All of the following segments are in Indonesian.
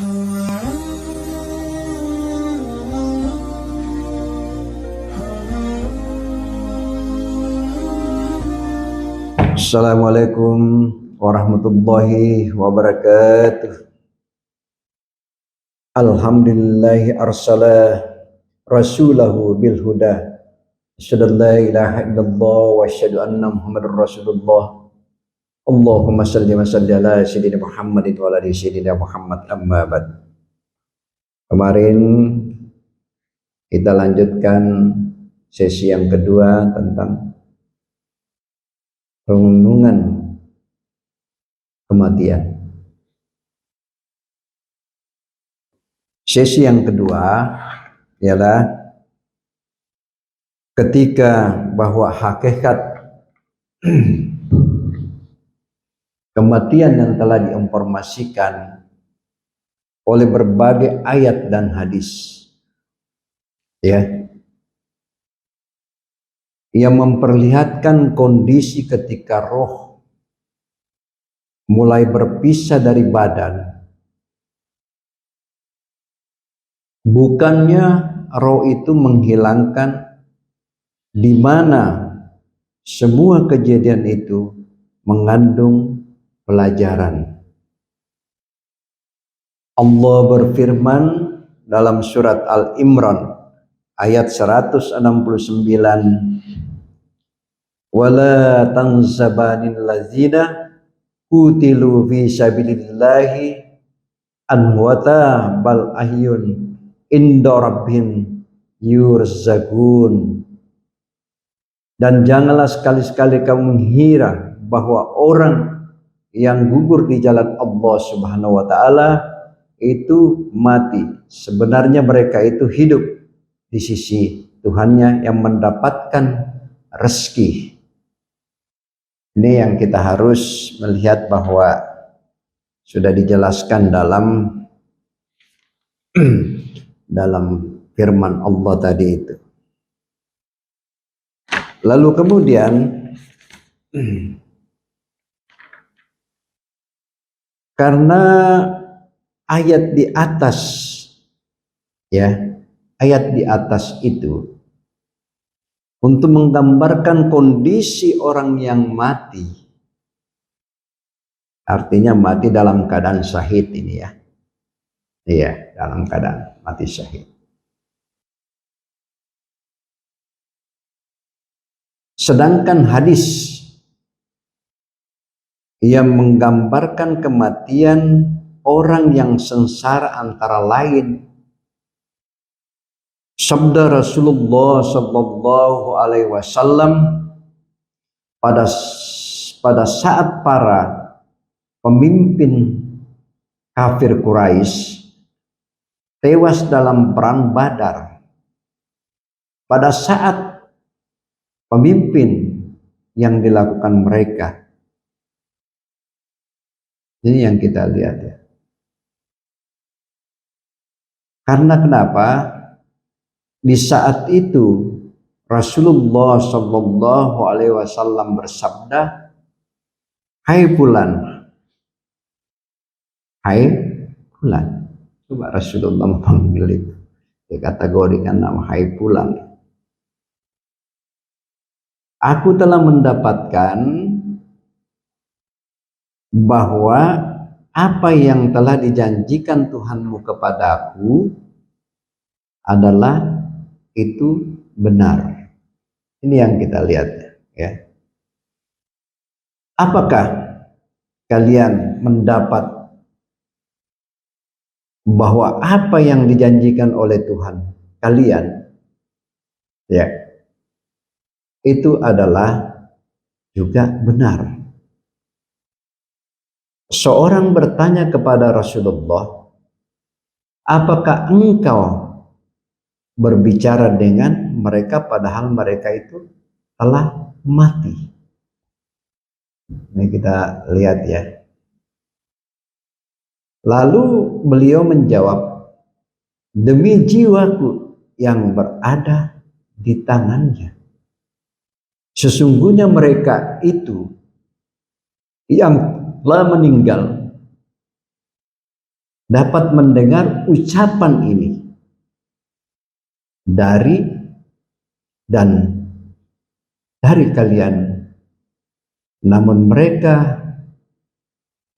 Assalamualaikum warahmatullahi wabarakatuh. Alhamdulillahi arsala rasulahu bil huda. Asyhadu an la ilaha illallah wa asyhadu anna Muhammadar Rasulullah. Allahumma salli wa salli ala sayyidina Muhammadin wa ala ali sayyidina Muhammad, amma ba'd. Kemarin kita lanjutkan sesi yang kedua tentang renungan kematian. Sesi yang kedua ialah ketika bahwa hakikat kematian yang telah diinformasikan oleh berbagai ayat dan hadis, ya, yang memperlihatkan kondisi ketika roh mulai berpisah dari badan. Bukannya roh itu menghilangkan, di mana semua kejadian itu mengandung pelajaran. Allah berfirman dalam surat Al-Imran ayat 169, wala tansabanil ladzina qutilu fi sabilillahi amwata bal ahyun inda rabbihim yurzaqun. Dan janganlah sekali-sekali kamu mengira bahwa orang yang gugur di jalan Allah Subhanahu wa taala itu mati. Sebenarnya mereka itu hidup di sisi Tuhannya yang mendapatkan rezeki. Ini yang kita harus melihat bahwa sudah dijelaskan dalam firman Allah tadi itu. Lalu kemudian karena ayat di atas, ya, ayat di atas itu untuk menggambarkan kondisi orang yang mati, artinya mati dalam keadaan syahid ini, ya. Iya, dalam keadaan mati syahid. Sedangkan hadis yang menggambarkan kematian orang yang sengsara antara lain sabda Rasulullah sallallahu alaihi wasallam pada saat para pemimpin kafir Quraisy tewas dalam perang Badar. Pada saat pemimpin yang dilakukan mereka, ini yang kita lihat, ya. Karena kenapa? Di saat itu Rasulullah sallallahu alaihi wasallam bersabda, hai fulan, hai fulan. Coba Rasulullah memanggil itu, dikategorikan nama hai fulan. Aku telah mendapatkan bahwa apa yang telah dijanjikan Tuhanmu kepadaku adalah itu benar. Ini yang kita lihat, ya. Apakah kalian mendapat bahwa apa yang dijanjikan oleh Tuhan kalian, ya, itu adalah juga benar? Seorang bertanya kepada Rasulullah, apakah engkau berbicara dengan mereka padahal mereka itu telah mati? Ini kita lihat, ya. Lalu beliau menjawab, demi jiwaku yang berada di tangannya, sesungguhnya mereka itu yang telah meninggal dapat mendengar ucapan ini dari kalian, namun mereka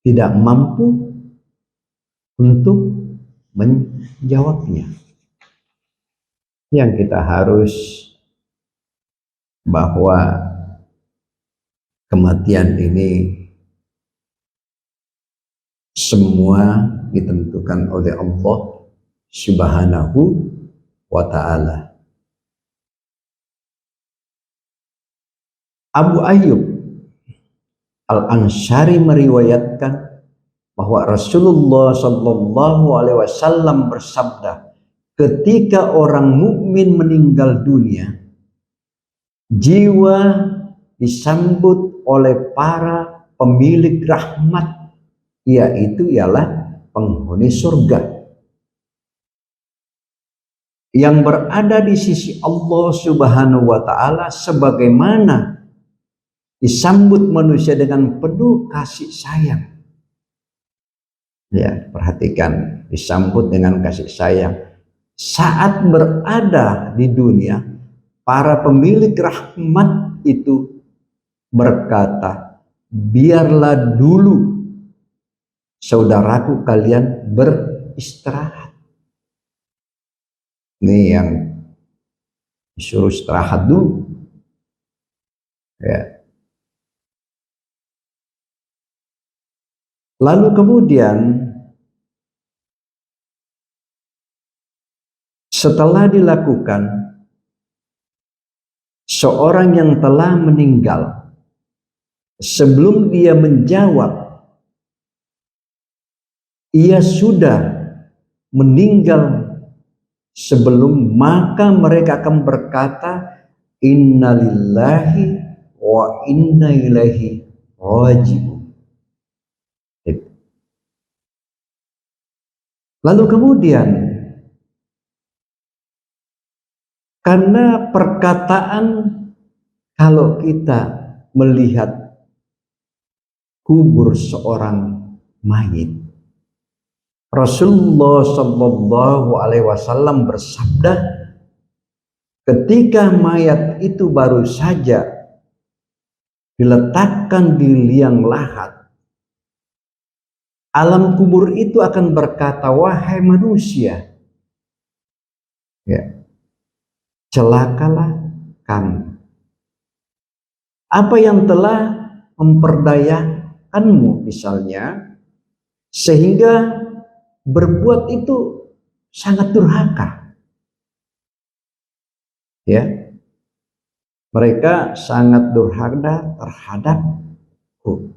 tidak mampu untuk menjawabnya. Yang kita harus bahwa kematian ini semua ditentukan oleh Allah Subhanahu wa ta'ala. Abu Ayyub Al-Ansyari meriwayatkan bahwa Rasulullah Shallallahu Alaihi Wasallam bersabda, ketika orang mukmin meninggal dunia, jiwa disambut oleh para pemilik rahmat, yaitu ialah penghuni surga yang berada di sisi Allah Subhanahu wa ta'ala, sebagaimana disambut manusia dengan penuh kasih sayang. Ya, perhatikan, disambut dengan kasih sayang. Saat berada di dunia, para pemilik rahmat itu berkata, biarlah dulu saudaraku kalian beristirahat. Ini yang disuruh istirahat dulu. Ya. Lalu kemudian setelah dilakukan, seorang yang telah meninggal, sebelum dia menjawab ia sudah meninggal sebelum, maka mereka akan berkata, innalillahi wa inna ilaihi raji'un. Lalu kemudian, karena perkataan, kalau kita melihat kubur seorang mayit, Rasulullah Shallallahu Alaihi Wasallam bersabda, ketika mayat itu baru saja diletakkan di liang lahat, alam kubur itu akan berkata, wahai manusia, ya, celakalah kamu. Apa yang telah memperdayakanmu misalnya, sehingga berbuat itu sangat durhaka. Ya, mereka sangat durhaka terhadapku.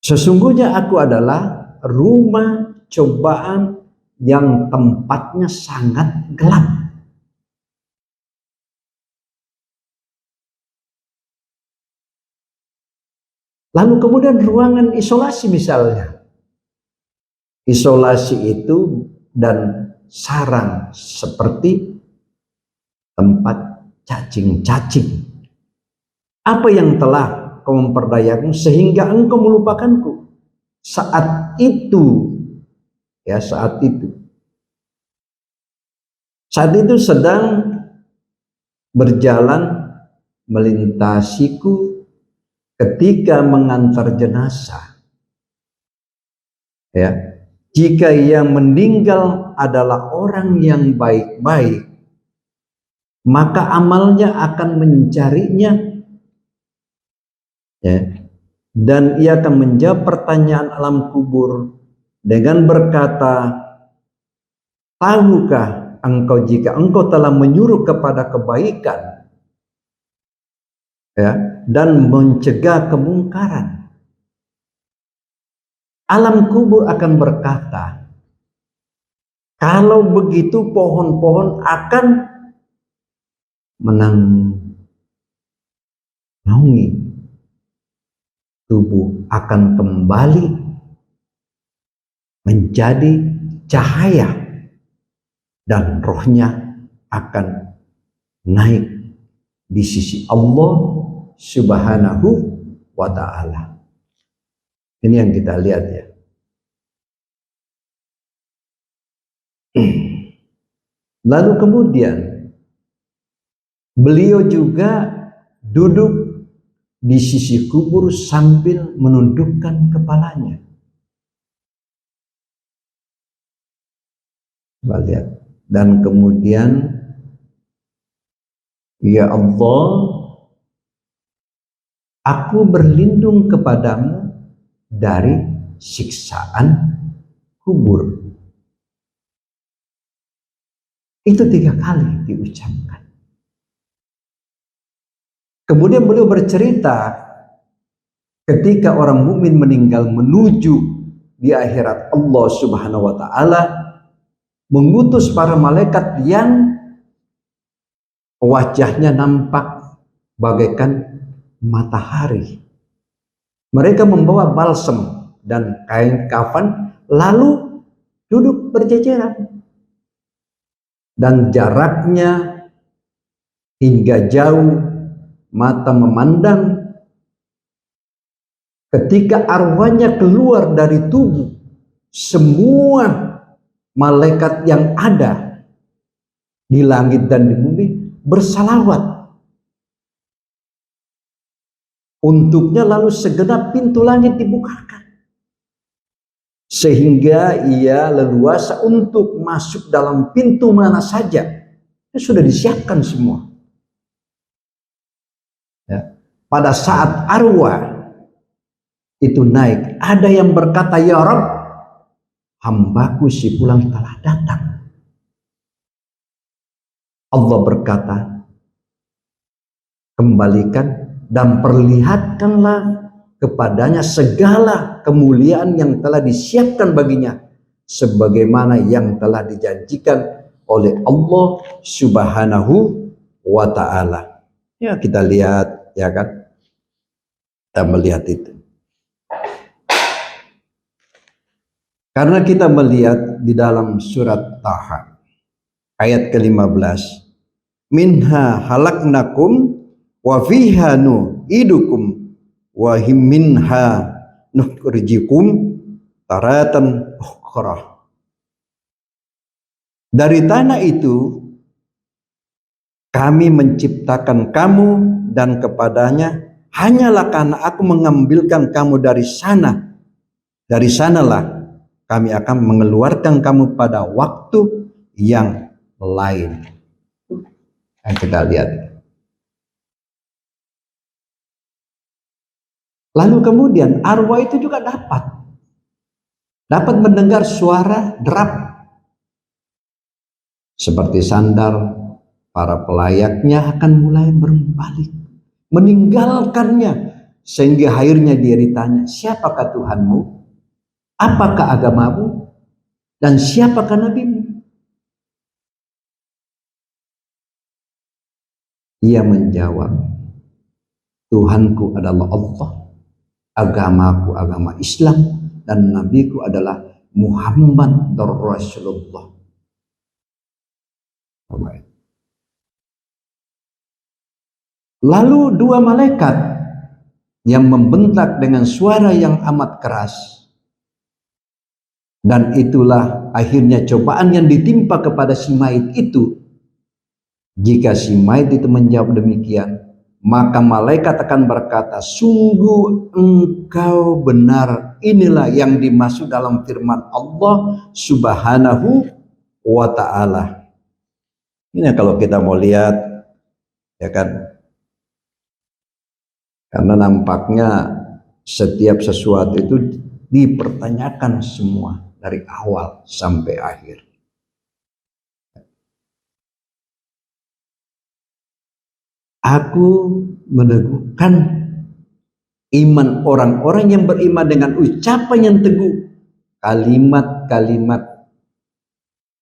Sesungguhnya aku adalah rumah cobaan yang tempatnya sangat gelap. Lalu kemudian ruangan isolasi misalnya. Isolasi itu dan sarang seperti tempat cacing-cacing. Apa yang telah kau memperdayakanmu sehingga engkau melupakanku? Saat itu, ya saat itu sedang berjalan melintasiku ketika mengantar jenazah. Ya, jika ia meninggal adalah orang yang baik-baik, maka amalnya akan mencarinya. Ya. Dan ia akan menjawab pertanyaan alam kubur dengan berkata, tahukah engkau jika engkau telah menyuruh kepada kebaikan, ya, dan mencegah kemungkaran? Alam kubur akan berkata, kalau begitu pohon-pohon akan menaungi, tubuh akan kembali menjadi cahaya, dan rohnya akan naik di sisi Allah Subhanahu wa ta'ala. Ini yang kita lihat ya. Lalu kemudian beliau juga duduk di sisi kubur sambil menundukkan kepalanya. Lihat. Dan kemudian, ya Allah, aku berlindung kepadamu dari siksaan kubur. Itu 3 kali diucapkan. Kemudian beliau bercerita ketika orang mukmin meninggal menuju di akhirat, Allah Subhanahu wa taala mengutus para malaikat yang wajahnya nampak bagaikan matahari. Mereka membawa balsem dan kain kafan lalu duduk berjejeran. Dan jaraknya hingga jauh mata memandang. Ketika arwahnya keluar dari tubuh, semua malaikat yang ada di langit dan di bumi bersalawat untuknya, lalu segenap pintu langit dibukakan sehingga ia leluasa untuk masuk dalam pintu mana saja. Itu sudah disiapkan semua. Ya. Pada saat arwah itu naik, ada yang berkata, ya Rabb, hambaku si fulan telah datang. Allah berkata, kembalikan dan perlihatkanlah kepadanya segala kemuliaan yang telah disiapkan baginya, sebagaimana yang telah dijanjikan oleh Allah Subhanahu wa ta'ala. Ya, kita lihat, ya kan, kita melihat itu. Karena kita melihat di dalam surat Taha ayat ke-15, minha halaknakum wa fiha nu'idukum wa minha nukhrijukum taratan ukhra. Dari tanah itu kami menciptakan kamu dan kepadanya hanyalah karena aku mengambilkan kamu dari sana. Dari sanalah kami akan mengeluarkan kamu pada waktu yang lain. Yang kita lihat. Lalu kemudian arwah itu juga dapat mendengar suara derap seperti sandal. Para pelayaknya akan mulai berbalik meninggalkannya, sehingga akhirnya dia ditanya, siapakah Tuhanmu? Apakah agamamu? Dan siapakah nabimu? Ia menjawab, Tuhanku adalah Allah, agamaku agama Islam, dan nabiku adalah Muhammad Rasulullah. Lalu 2 malaikat yang membentak dengan suara yang amat keras. Dan itulah akhirnya cobaan yang ditimpa kepada si mayit itu. Jika si mayit itu menjawab demikian, maka malaikat akan berkata, sungguh engkau benar. Inilah yang dimaksud dalam firman Allah Subhanahu wa ta'ala. Ini kalau kita mau lihat, ya kan, karena nampaknya setiap sesuatu itu dipertanyakan semua dari awal sampai akhir. Aku meneguhkan iman orang-orang yang beriman dengan ucapan yang teguh, kalimat-kalimat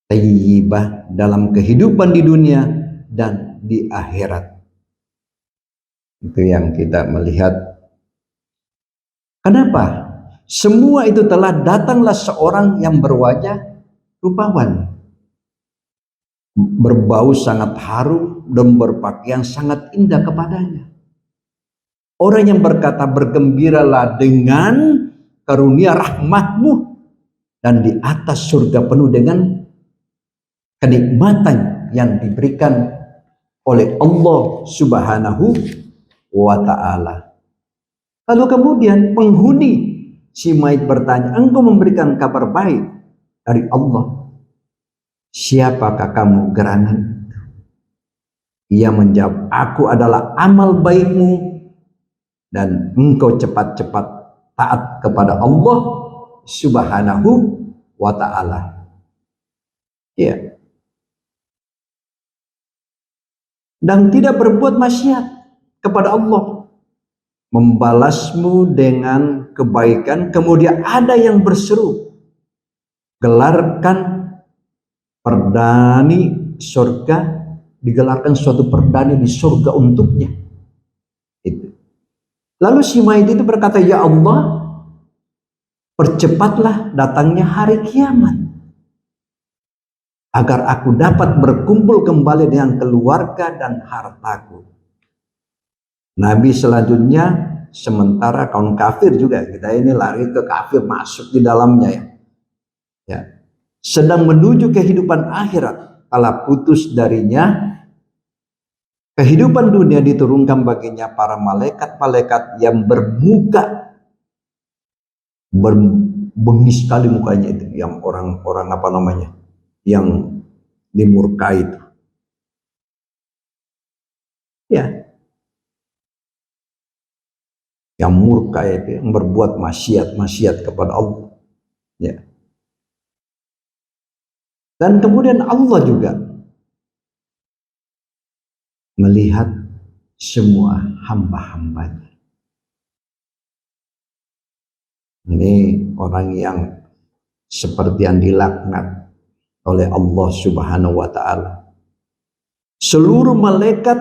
thayyibah dalam kehidupan di dunia dan di akhirat. Itu yang kita melihat. Kenapa? Semua itu telah datanglah seorang yang berwajah rupawan, berbau sangat harum dan berpakaian sangat indah kepadanya. Orang yang berkata, bergembiralah dengan karunia rahmatmu, dan di atas surga penuh dengan kenikmatan yang diberikan oleh Allah Subhanahu wa ta'ala. Lalu kemudian penghuni si mayit bertanya, engkau memberikan kabar baik dari Allah, siapakah kamu gerangan? Ia menjawab, aku adalah amal baikmu dan engkau cepat-cepat taat kepada Allah Subhanahu wa ta'ala. Ya. Dan tidak berbuat maksiat kepada Allah, membalasmu dengan kebaikan. Kemudian ada yang berseru, gelarkan perdani surga, digelarkan suatu perdani di surga untuknya. Itu. Lalu si mayit itu berkata, ya Allah, percepatlah datangnya hari kiamat agar aku dapat berkumpul kembali dengan keluarga dan hartaku. Nabi selanjutnya, sementara kaum kafir juga, kita ini lari ke kafir, masuk di dalamnya ya, sedang menuju kehidupan akhirat, kala putus darinya kehidupan dunia, diturunkan baginya para malaikat-malaikat yang bermuka berbengis sekali mukanya itu, yang orang-orang apa namanya, yang dimurkai itu. Ya. Yang murka itu, yang berbuat maksiat kepada Allah. Ya. Dan kemudian Allah juga melihat semua hamba-hambanya. Ini orang yang seperti yang dilaknat oleh Allah Subhanahu wa ta'ala. Seluruh malaikat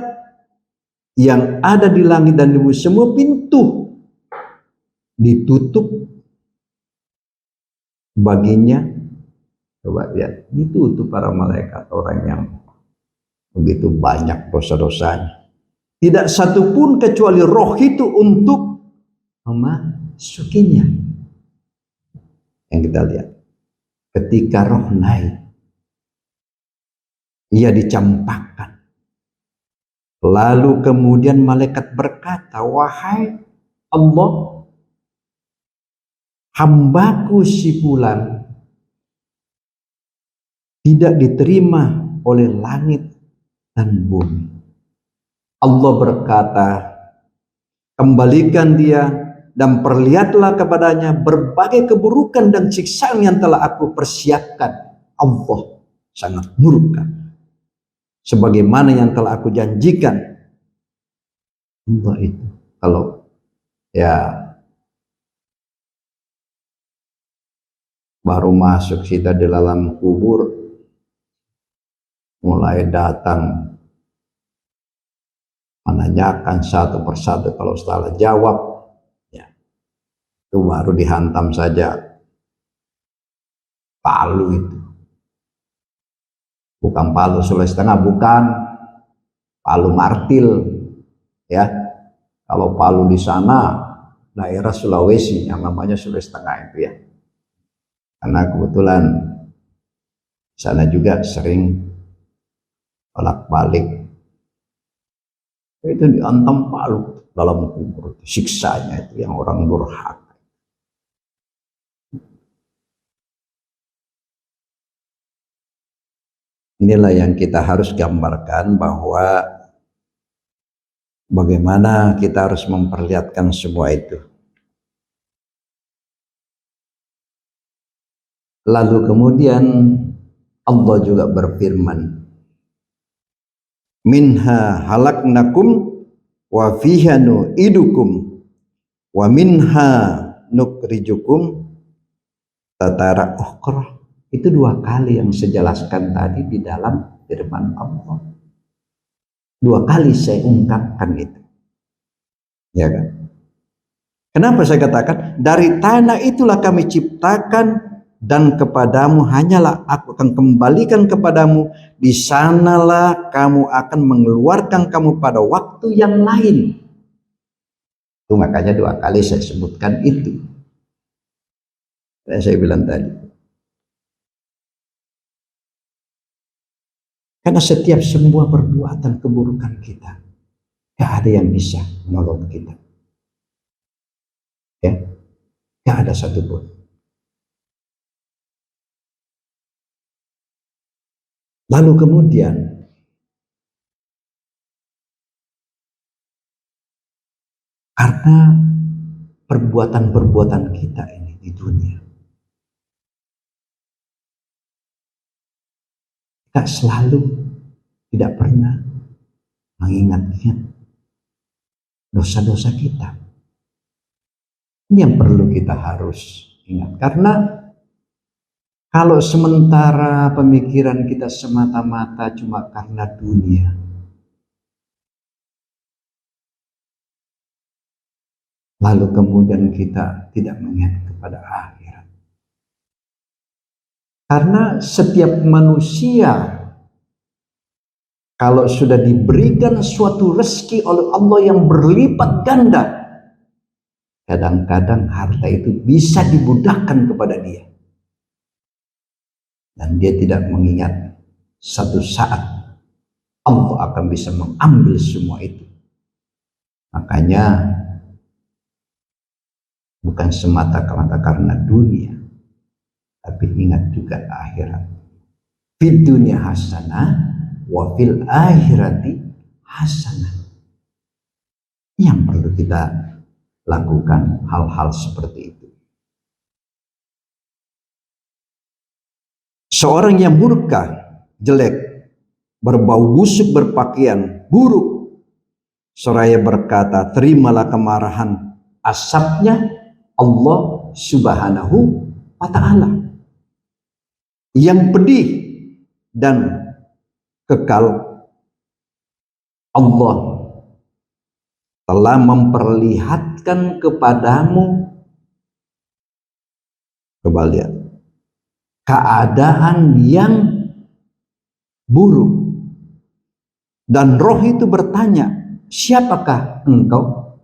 yang ada di langit dan di bumi, semua pintu ditutup baginya. Coba lihat, ditutup para malaikat, orang yang begitu banyak dosa-dosanya. Tidak satupun kecuali roh itu untuk memasukinya. Yang kita lihat, ketika roh naik, ia dicampakkan. Lalu kemudian malaikat berkata, wahai Allah, hambaku si fulan tidak diterima oleh langit dan bumi. Allah berkata, kembalikan dia dan perlihatlah kepadanya berbagai keburukan dan siksaan yang telah aku persiapkan. Allah sangat murka, sebagaimana yang telah aku janjikan. Allah itu kalau ya baru masuk kita di dalam kubur, mulai datang menanyakan satu persatu, kalau salah jawab ya itu baru dihantam saja palu itu. Bukan palu sulai setengah, bukan palu martil ya. Kalau palu di sana daerah Sulawesi yang namanya sulai setengah itu ya, karena kebetulan sana juga sering bolak-balik. Itu dihantam palu dalam kubur, siksanya itu yang orang durhaka. Inilah yang kita harus gambarkan, bahwa bagaimana kita harus memperlihatkan semua itu. Lalu kemudian Allah juga berfirman, minha halaknakum wa fiha nu'idukum wa minha nukrijukum tatara ukhra. Itu dua kali yang saya jelaskan tadi di dalam firman Allah. Dua kali saya ungkapkan itu. Ya kan? Kenapa saya katakan dari tanah itulah kami ciptakan, dan kepadamu hanyalah aku akan kembalikan kepadamu, di sanalah kamu akan mengeluarkan kamu pada waktu yang lain. Itu makanya dua kali saya sebutkan itu. Saya bilang tadi, Karena setiap semua perbuatan keburukan kita, gak ada yang bisa menolong kita. Ya, gak ada satupun. Lalu kemudian karena perbuatan-perbuatan kita ini di dunia, kita selalu tidak pernah mengingat-ingat dosa-dosa kita. Ini yang perlu kita harus ingat. Karena kalau sementara pemikiran kita semata-mata cuma karena dunia, lalu kemudian kita tidak mengingat kepada akhirat. Karena setiap manusia kalau sudah diberikan suatu rezeki oleh Allah yang berlipat ganda, kadang-kadang harta itu bisa dibudahkan kepada dia. Dan dia tidak mengingat satu saat Allah akan bisa mengambil semua itu. Makanya bukan semata-mata karena dunia, tapi ingat juga akhirat. Fid dunya hasanah wa fil akhirati hasanah. Yang perlu kita lakukan hal-hal seperti itu. Seorang yang murka, jelek, berbau busuk, berpakaian buruk, seraya berkata, terimalah kemarahan asapnya Allah Subhanahu wa ta'ala yang pedih dan kekal. Allah telah memperlihatkan kepadamu, coba lihat, keadaan yang buruk. Dan roh itu bertanya, siapakah engkau?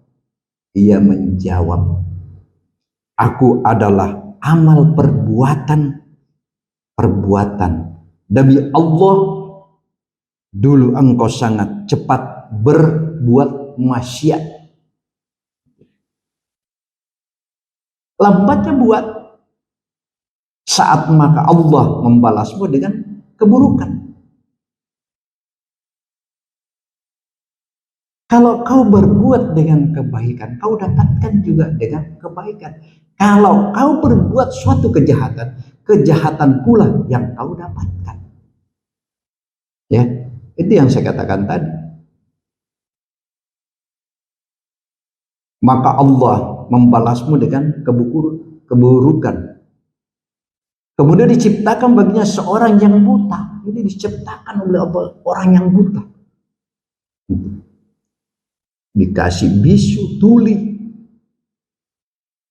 Ia menjawab, aku adalah amal perbuatan demi Allah, dulu engkau sangat cepat berbuat maksiat. Lambatnya buat, saat maka Allah membalasmu dengan keburukan. Kalau kau berbuat dengan kebaikan, kau dapatkan juga dengan kebaikan. Kalau kau berbuat suatu kejahatan, kejahatan pula yang kau dapatkan. Ya, itu yang saya katakan tadi. Maka Allah membalasmu dengan keburukan. Kemudian diciptakan baginya seorang yang buta. Ini diciptakan oleh Allah orang yang buta. Dikasih bisu tuli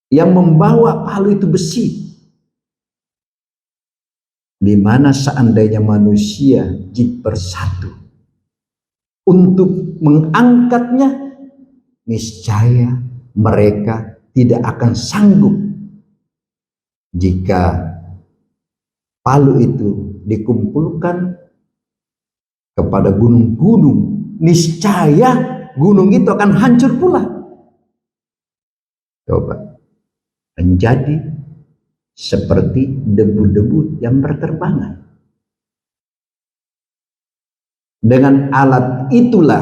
yang membawa palu itu besi. Di mana seandainya manusia jid bersatu untuk mengangkatnya, niscaya mereka tidak akan sanggup. Jika palu itu dikumpulkan kepada gunung-gunung, niscaya gunung itu akan hancur pula. Coba, menjadi seperti debu-debu yang berterbangan. Dengan alat itulah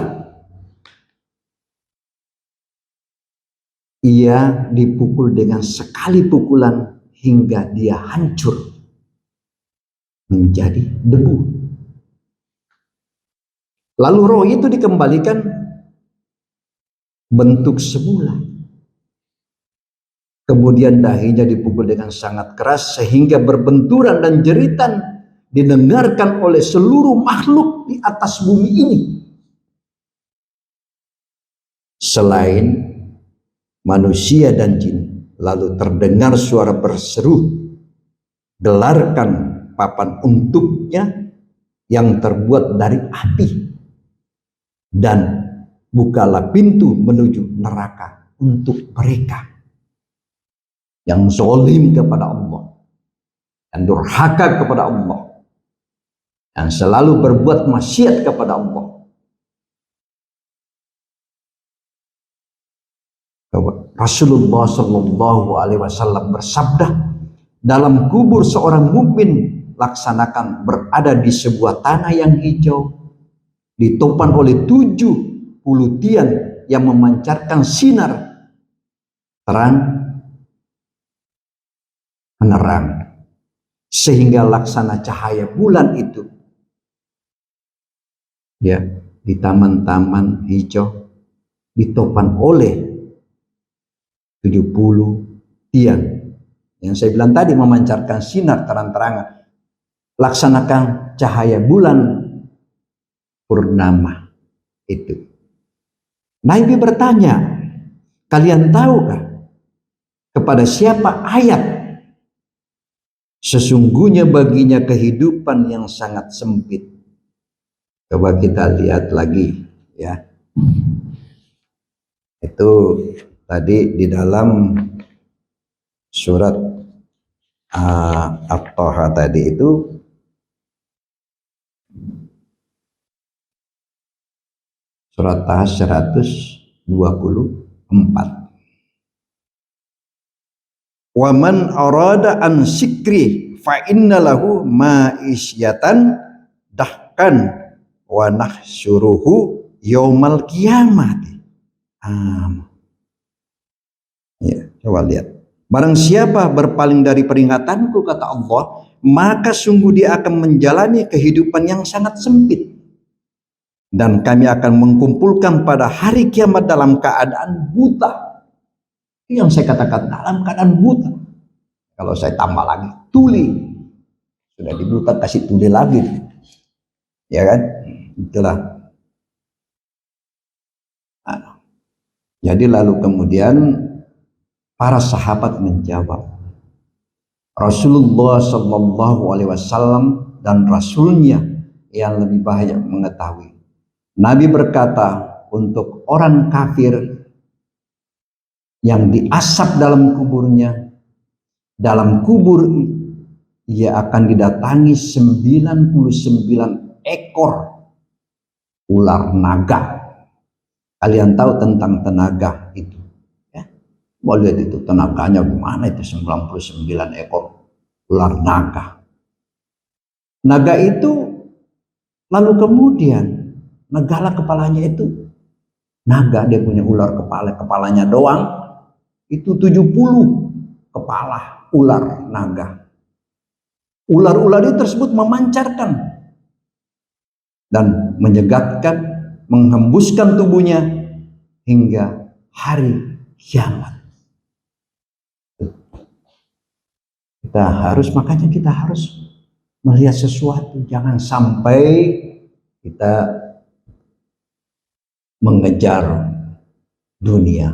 ia dipukul dengan sekali pukulan hingga dia hancur menjadi debu. Lalu roh itu dikembalikan bentuk semula. Kemudian dahinya dipukul dengan sangat keras sehingga berbenturan dan jeritan didengarkan oleh seluruh makhluk di atas bumi ini. Selain manusia dan jin, lalu terdengar suara berseru, gelarkan papan untuknya yang terbuat dari api, dan bukalah pintu menuju neraka untuk mereka yang zalim kepada Allah dan durhaka kepada Allah. yang selalu berbuat maksiat kepada Allah. Rasulullah Shallallahu Alaihi Wasallam bersabda, dalam kubur seorang mukmin laksanakan berada di sebuah tanah yang hijau, ditopan oleh 70 tiang yang memancarkan sinar terang menerang, sehingga laksana cahaya bulan itu ya di taman-taman hijau ditopan oleh 70 tiang yang saya bilang tadi memancarkan sinar terang-terangan, laksanakan cahaya bulan purnama itu. Nabi bertanya, kalian tahukah kepada siapa ayat sesungguhnya baginya kehidupan yang sangat sempit? Coba kita lihat lagi ya. Itu tadi di dalam surat At-Taha tadi itu surat Taha 124. Wa man arada an sikri fa inna lahu ma'isyatan dahkan wa nahsyuruhu yaumal qiyamati. Ya, coba lihat. Barang siapa berpaling dari peringatanku, kata Allah, maka sungguh dia akan menjalani kehidupan yang sangat sempit. Dan kami akan mengkumpulkan pada hari kiamat dalam keadaan buta. Yang saya katakan dalam keadaan buta. Kalau saya tambah lagi, tuli. Sudah dibuta, kasih tuli lagi. Ya kan? Itulah. Nah, jadi lalu kemudian para sahabat menjawab, Rasulullah Shallallahu Alaihi Wasallam dan Rasulnya yang lebih banyak mengetahui. Nabi berkata, untuk orang kafir yang diasap dalam kuburnya, dalam kubur ia akan didatangi 99 ekor ular naga. Kalian tahu tentang tenaga itu? Mau lihat itu tenaganya gimana, itu 99 ekor ular naga. Naga itu lalu kemudian negala kepalanya itu naga, dia punya ular kepalanya doang itu 70 kepala ular naga. Ular-ular itu tersebut memancarkan dan menyegatkan, menghembuskan tubuhnya hingga hari kiamat. Makanya kita harus melihat sesuatu, jangan sampai kita mengejar dunia,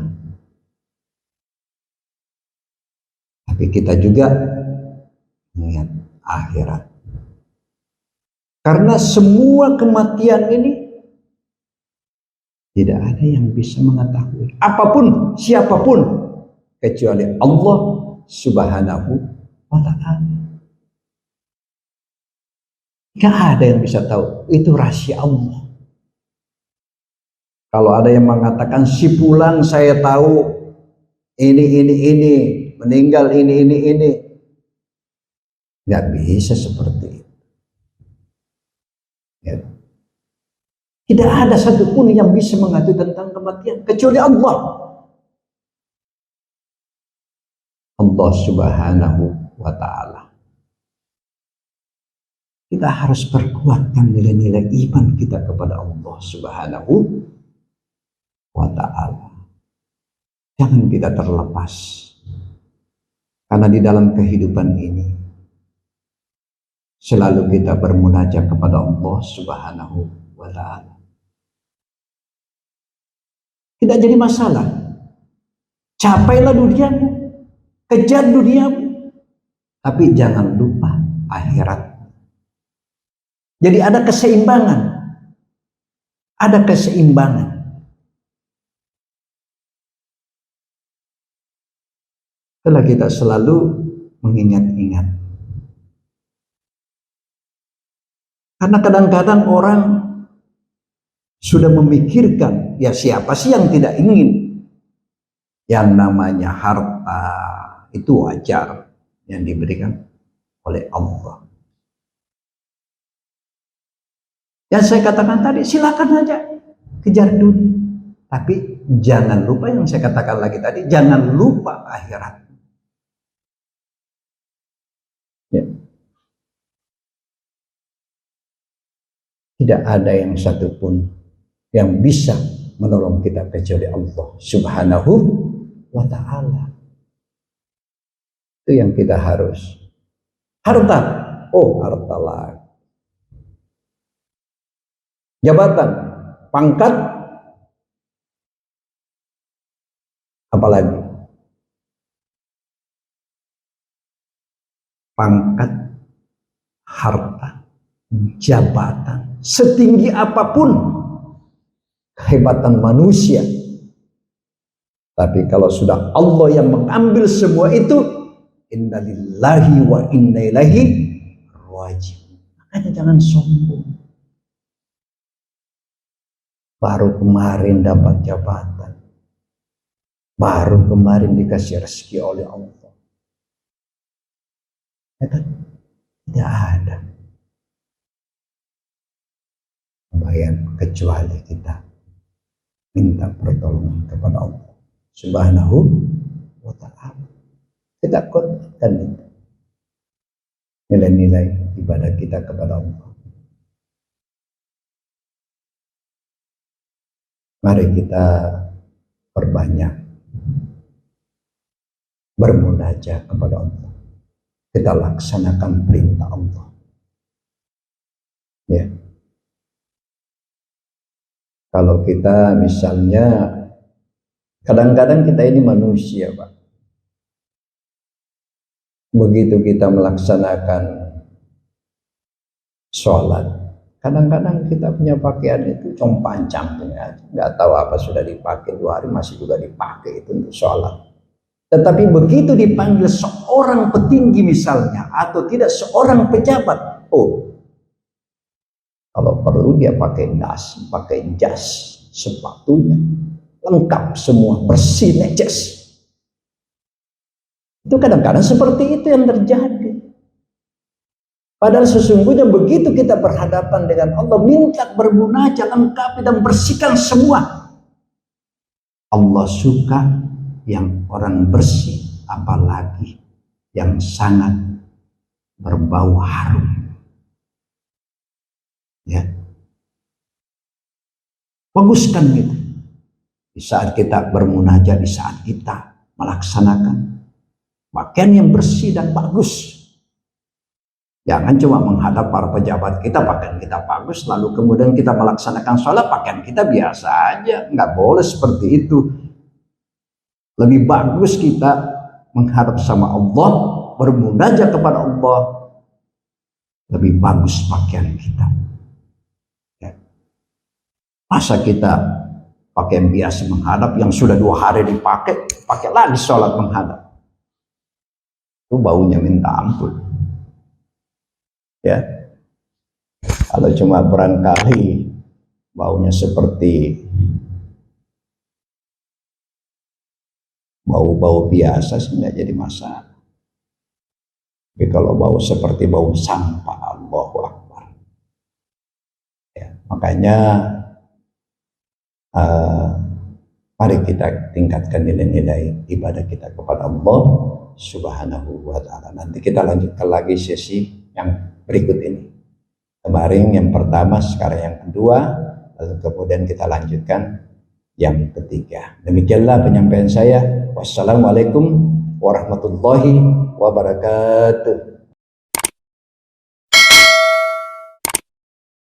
tapi kita juga melihat akhirat. Karena semua kematian ini tidak ada yang bisa mengetahui, apapun, siapapun, kecuali Allah Subhanahu wa Ta'ala. Gak ada yang bisa tahu, itu rahasia Allah. Kalau ada yang mengatakan si fulan saya tahu ini meninggal ini, nggak bisa seperti itu. Ya. Tidak ada satupun yang bisa mengatur tentang kematian kecuali Allah. Allah Subhanahu wa Ta'ala. Kita harus perkuatkan nilai-nilai iman kita kepada Allah Subhanahu wa Ta'ala. Jangan kita terlepas, karena di dalam kehidupan ini selalu kita bermunajat kepada Allah Subhanahu wa Ta'ala. Tidak jadi masalah. Capailah duniamu, kejar duniamu, tapi jangan lupa akhirat. Jadi ada keseimbangan. Ada keseimbangan. Setelah kita selalu mengingat-ingat Karena kadang-kadang orang sudah memikirkan, ya siapa sih yang tidak ingin yang namanya harta itu wajar yang diberikan oleh Allah. Yang saya katakan tadi, silakan aja kejar dunia. Tapi jangan lupa yang saya katakan lagi tadi, jangan lupa akhirat. Ya. Tidak ada yang satupun yang bisa menolong kita kecuali Allah Subhanahu wa ta'ala. Itu yang kita harus. Harta, oh harta lah. Jabatan, pangkat, apalagi pangkat, harta, jabatan, setinggi apapun kehebatan manusia, tapi kalau sudah Allah yang mengambil semua itu, innalillahi wa inna ilaihi raji'un. Makanya jangan sombong. Baru kemarin dapat jabatan, baru kemarin dikasih rezeki oleh Allah, ya kan? Tidak ada bayan kecuali kita minta pertolongan kepada Allah Subhanahu wa ta'ala. Kita kuatkan itu nilai-nilai ibadah kita kepada Allah. Mari kita perbanyak bermunajat kepada Allah. Kita laksanakan perintah Allah. Ya. Kalau kita misalnya, kadang-kadang kita ini manusia, Pak. Begitu kita melaksanakan sholat, kadang-kadang kita punya pakaian itu compang-camping aja, nggak tahu apa sudah dipakai 2 hari masih juga dipakai itu untuk sholat. Tetapi begitu dipanggil seorang petinggi misalnya, atau tidak seorang pejabat, oh, kalau perlu dia pakai das, pakai jas, sepatunya lengkap semua, bersih, neces. Itu kadang-kadang seperti itu yang terjadi. Padahal sesungguhnya begitu kita berhadapan dengan Allah, minta bermunajat, lengkapi dan bersihkan semua. Allah suka yang orang bersih, apalagi yang sangat berbau harum. Ya, baguskan gitu. Di saat kita bermunajat, di saat kita melaksanakan pakaian yang bersih dan bagus. Jangan cuma menghadap para pejabat kita, pakaian kita bagus, lalu kemudian kita melaksanakan sholat, pakaian kita biasa aja. Nggak boleh seperti itu. Lebih bagus kita menghadap sama Allah, bermunajat kepada Allah. Lebih bagus pakaian kita. Ya. Masa kita pakaian biasa menghadap, yang sudah 2 hari dipakai, pakai lagi sholat menghadap. Itu baunya minta ampun. Ya, kalau cuma barangkali baunya seperti bau-bau biasa sih nggak jadi masalah. Tapi kalau bau seperti bau sampah, Allahu Akbar. Ya, makanya mari kita tingkatkan nilai-nilai ibadah kita kepada Allah Subhanahu wa ta'ala. Nanti kita lanjutkan lagi sesi yang berikut ini. Kemarin yang pertama, sekarang yang kedua, lalu kemudian kita lanjutkan yang ketiga. Demikianlah penyampaian saya. Wassalamualaikum warahmatullahi wabarakatuh.